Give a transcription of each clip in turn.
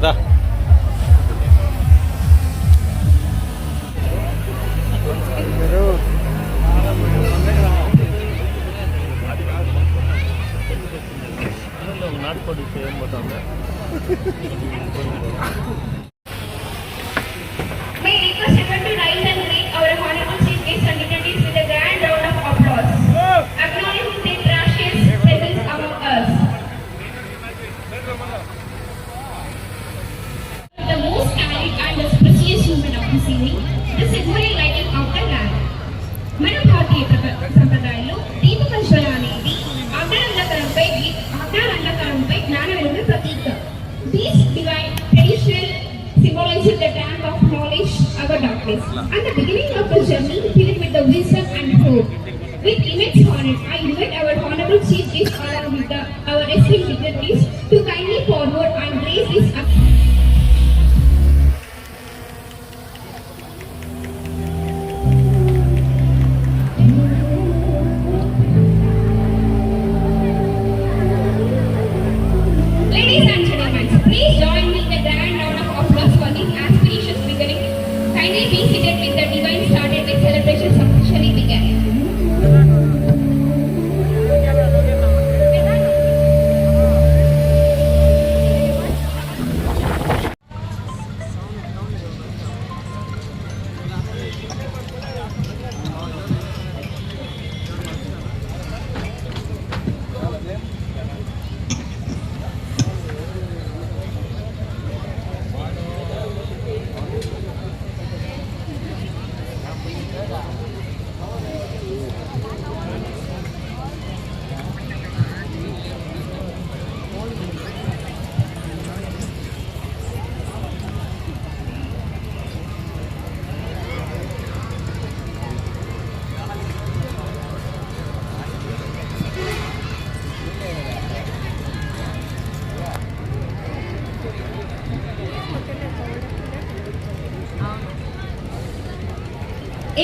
దా నాటుకోడి ఏం పోతుందా సంప్రదాయంలో దీపకల్పన అనేది అజ్ఞానందకరంపై జ్ఞాన వెలుగు ప్రతీక. These divine traditional symbolizes the tank of knowledge, our darkness, and the beginning of the journey filled with the wisdom and hope. With immense honor, I invite our honorable chief guest along with our esteemed dignitaries to kindly forward and raise this up. Ladies and gentlemen, please join me in the grand round of applause for this auspicious beginning. Kindly be seated with the divine started with celebrations officially began.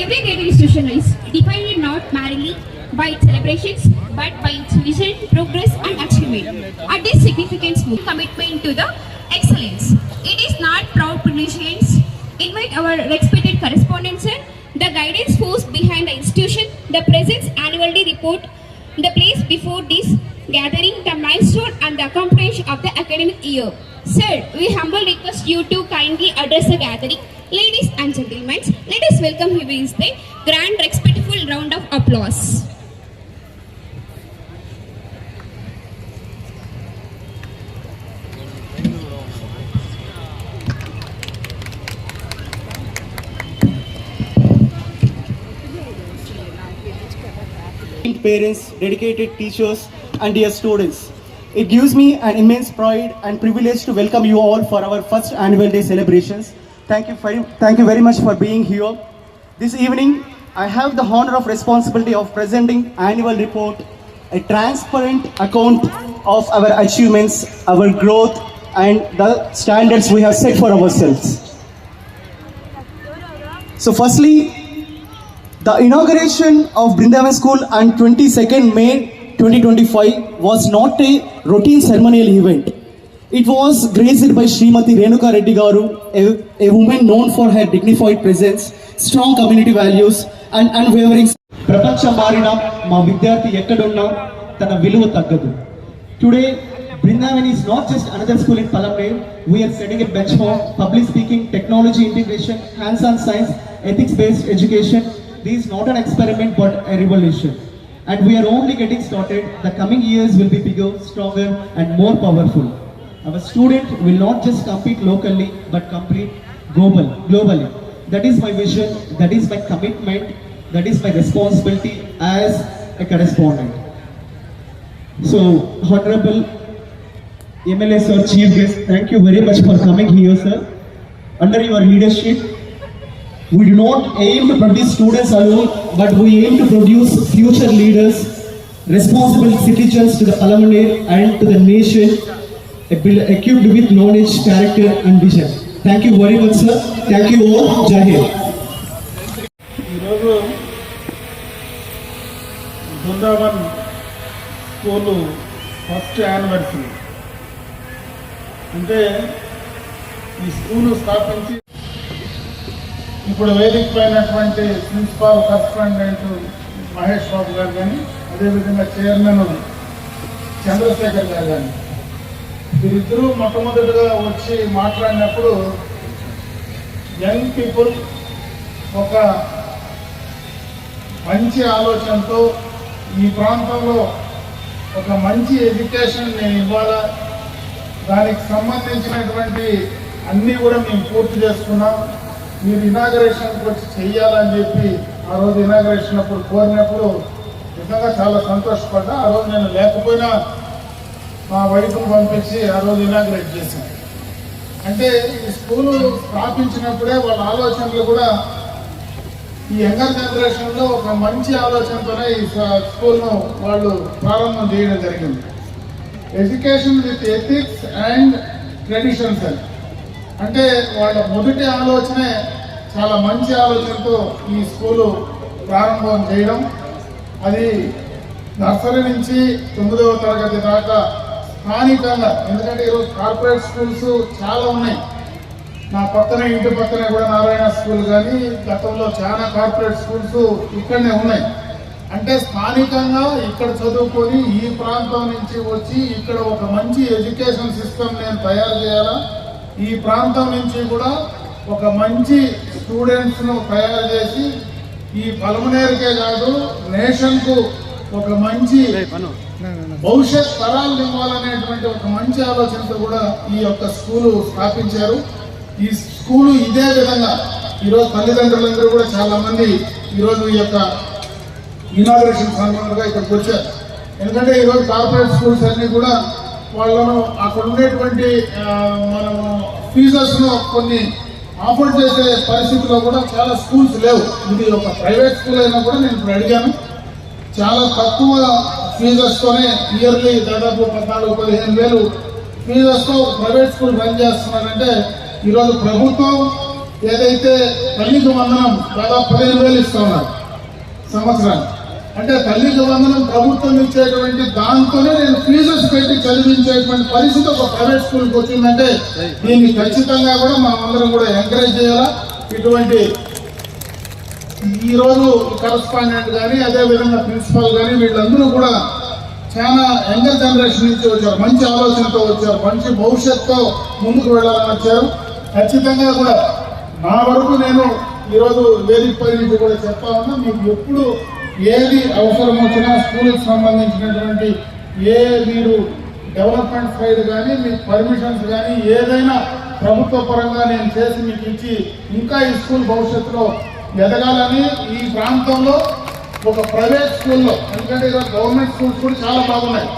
Every great institution is defined not merely by its celebrations but by its vision, progress and achievement. At this significant commitment to the excellence. It is not proud pronunciations. Invite our respected correspondents and the guidance force behind the institution, the presence annually report, the place before this gathering, the milestone and the accomplishment of the academic year. Sir, we humbly request you to kindly address the gathering. Ladies and gentlemen, let us welcome you with the grand respectful round of applause. Parents, dedicated teachers and dear students. It gives me an immense pride and privilege to welcome you all for our first annual day celebrations. Thank you very much for being here. This evening, I have the honor of responsibility of presenting annual report, a transparent account of our achievements, our growth and the standards we have set for ourselves. So firstly, the inauguration of Brindavan School on 22nd May 2025 was not a routine ceremonial event. It was graced by Srimati Renuka Reddy Garu, a woman known for her dignified presence, strong community values and unwavering. Prapancham Marina, ma vidyarthi ekkadunna tana viluva taggadu. Today, Brindavan is not just another school in Palamnere. We are setting a benchmark, public speaking, technology integration, hands-on science, ethics-based education. This is not an experiment but a revolution. And we are only getting started. The coming years will be bigger, stronger and more powerful. Our student will not just compete locally but compete globally. That is my vision, that is my commitment, that is my responsibility as a correspondent. So, Honorable MLA Sir, Chief Guest, thank you very much for coming here, sir. Under your leadership, we do not aim to produce students alone, but we aim to produce future leaders, responsible citizens to the Palamnere and to the nation, equipped with knowledge, character and vision. Thank you very much, sir. Thank you all. Jai Hind. Brindavan School first anniversary. అంటే ఈ school స్థాపించి ఇప్పుడు వేదిక పైనటువంటి principal correspondent Mahesh Babu గారు కానీ అదేవిధంగా chairman Chandrasekhar గారు కానీ వీరిద్దరూ మొట్టమొదటిగా వచ్చి మాట్లాడినప్పుడు యంగ్ పీపుల్ ఒక మంచి ఆలోచనతో ఈ ప్రాంతంలో ఒక మంచి ఎడ్యుకేషన్ నేను ఇవ్వాలా, దానికి సంబంధించినటువంటి అన్నీ కూడా మేము పూర్తి చేసుకున్నాం, మీరు ఇనాగరేషన్కి వచ్చి చెయ్యాలని చెప్పి ఆ రోజు ఇనాగరేషన్ అప్పుడు కోరినప్పుడు నిజంగా చాలా సంతోషపడ్డా. ఆ రోజు నేను లేకపోయినా మా వైఫ్ను పంపించి ఆ రోజు ఇనాగరేట్ చేశాను. అంటే ఈ స్కూలు స్థాపించినప్పుడే వాళ్ళ ఆలోచనలు కూడా ఈ యంగర్ జనరేషన్లో ఒక మంచి ఆలోచనతోనే ఈ స్కూల్ను వాళ్ళు ప్రారంభం చేయడం జరిగింది. Education with ethics and traditions అని అంటే వాళ్ళ మొదటి ఆలోచనే చాలా మంచి ఆలోచనతో ఈ స్కూలు ప్రారంభం చేయడం. అది నర్సరీ నుంచి 9వ తరగతి దాకా స్థానికంగా, ఎందుకంటే ఈరోజు కార్పొరేట్ స్కూల్స్ చాలా ఉన్నాయి. నా పక్కనే ఇంటి పక్కనే కూడా నారాయణ స్కూల్ కానీ గతంలో చాలా కార్పొరేట్ స్కూల్స్ ఇక్కడనే ఉన్నాయి. అంటే స్థానికంగా ఇక్కడ చదువుకొని ఈ ప్రాంతం నుంచి వచ్చి ఇక్కడ ఒక మంచి ఎడ్యుకేషన్ సిస్టమ్ నేను తయారు చేయాలా, ఈ ప్రాంతం నుంచి కూడా ఒక మంచి స్టూడెంట్స్ను తయారు చేసి ఈ పలమనేరుకే కాదు నేషన్కు ఒక మంచి భవిష్యత్ తరాలు ఇవ్వాలనేటువంటి ఒక మంచి ఆలోచనతో కూడా ఈ యొక్క స్కూలు స్థాపించారు. ఈ స్కూలు ఇదే విధంగా ఈరోజు తల్లిదండ్రులందరూ కూడా చాలా మంది ఈరోజు ఈ యొక్క ఇనాగరేషన్ సందర్భంగా ఇక్కడికి వచ్చారు. ఎందుకంటే ఈరోజు కార్పొరేట్ స్కూల్స్ అన్ని కూడా వాళ్ళను అక్కడ ఉండేటువంటి మనము ఫీజెస్ను కొన్ని ఆఫర్ చేసే పరిస్థితిలో కూడా చాలా స్కూల్స్ లేవు. ఇది ఒక ప్రైవేట్ స్కూల్ అయినా కూడా నేను ఇప్పుడు అడిగాను, చాలా తక్కువ ఫీజెస్తోనే ఇయర్లీ దాదాపు 14-15 వేలు ఫీజెస్తో ప్రైవేట్ స్కూల్ రన్ చేస్తున్నారంటే ఈరోజు ప్రభుత్వం ఏదైతే తల్లికి వందనం దాదాపు 15,000 ఇస్తూ ఉన్నారు సంవత్సరానికి. అంటే తల్లికి వందనం ప్రభుత్వం ఇచ్చేటువంటి దాంతోనే నేను ఫీజెస్ పెట్టి చదివించేటువంటి పరిస్థితి ఒక ప్రైవేట్ స్కూల్కి వచ్చిందంటే దీన్ని ఖచ్చితంగా కూడా మనం అందరం కూడా ఎంకరేజ్ చేయాలా. ఇటువంటి ఈరోజు కరస్పాండెంట్ కానీ అదేవిధంగా ప్రిన్సిపల్ కానీ వీళ్ళందరూ కూడా చాలా యంగర్ జనరేషన్ నుంచి వచ్చారు, మంచి ఆలోచనతో వచ్చారు, మంచి భవిష్యత్తుతో ముందుకు వెళ్ళాలని వచ్చారు. ఖచ్చితంగా కూడా నా వరకు నేను ఈరోజు వేదిక పై నుంచి కూడా చెప్తా ఉన్నా, మీకు ఎప్పుడు ఏది అవసరం వచ్చినా స్కూల్కి సంబంధించినటువంటి మీరు డెవలప్మెంట్ సైడ్ కానీ మీకు పర్మిషన్స్ కానీ ఏదైనా ప్రభుత్వ పరంగా నేను చేసి మీకు ఇచ్చి ఇంకా ఈ స్కూల్ భవిష్యత్తులో ఎదగాలని ఈ ప్రాంతంలో ఒక ప్రైవేట్ స్కూల్లో, ఎందుకంటే ఈరోజు గవర్నమెంట్ స్కూల్స్ కూడా చాలా బాగున్నాయి.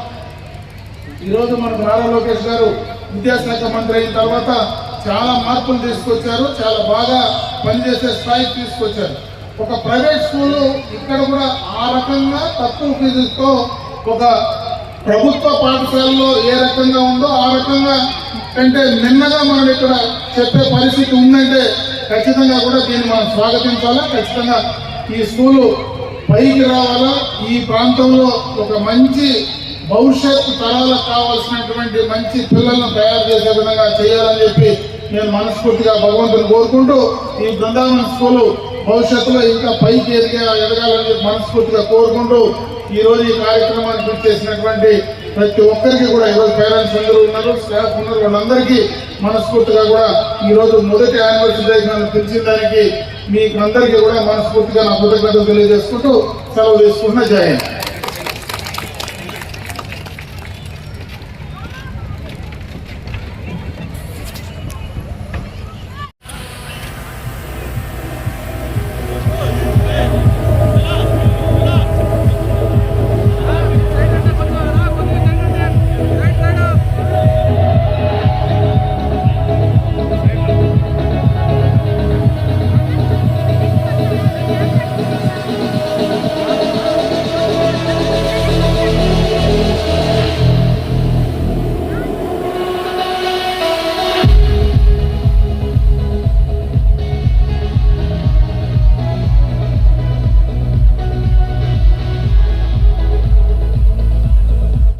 ఈరోజు మనకు నారా లోకేష్ గారు విద్యాశాఖ మంత్రి అయిన తర్వాత చాలా మార్పులు తీసుకొచ్చారు, చాలా బాగా పనిచేసే స్థాయికి తీసుకొచ్చారు. ఒక ప్రైవేట్ స్కూలు ఇక్కడ కూడా ఆ రకంగా తక్కువ ఫీజుతో ఒక ప్రభుత్వ పాఠశాలలో ఏ రకంగా ఉందో ఆ రకంగా కంటే నిన్నగా మనం ఇక్కడ చెప్పే పరిస్థితి ఉందంటే ఖచ్చితంగా కూడా దీన్ని మనం స్వాగతించాలా. ఖచ్చితంగా ఈ స్కూలు పైకి రావాలా, ఈ ప్రాంతంలో ఒక మంచి భవిష్యత్తు తరాలకు కావాల్సినటువంటి మంచి పిల్లలను తయారు చేసే విధంగా చేయాలని చెప్పి నేను మనస్ఫూర్తిగా భగవంతుని కోరుకుంటూ ఈ బృందావనం స్కూలు భవిష్యత్తులో ఇంకా పైకి ఎదగాలని చెప్పి మనస్ఫూర్తిగా కోరుకుంటూ ఈరోజు ఈ కార్యక్రమానికి చేసినటువంటి ప్రతి ఒక్కరికి కూడా ఈరోజు పేరెంట్స్ అందరూ ఉన్నారు, స్టాఫ్ ఉన్నారు, వాళ్ళందరికీ మనస్ఫూర్తిగా కూడా ఈరోజు మొదటి యానివర్సరీ నన్ను పిలిచిన దానికి మీకు అందరికీ కూడా మనస్ఫూర్తిగా నా కృతజ్ఞతలు తెలియజేసుకుంటూ సెలవు తీసుకుంటున్నా. జై హింద్.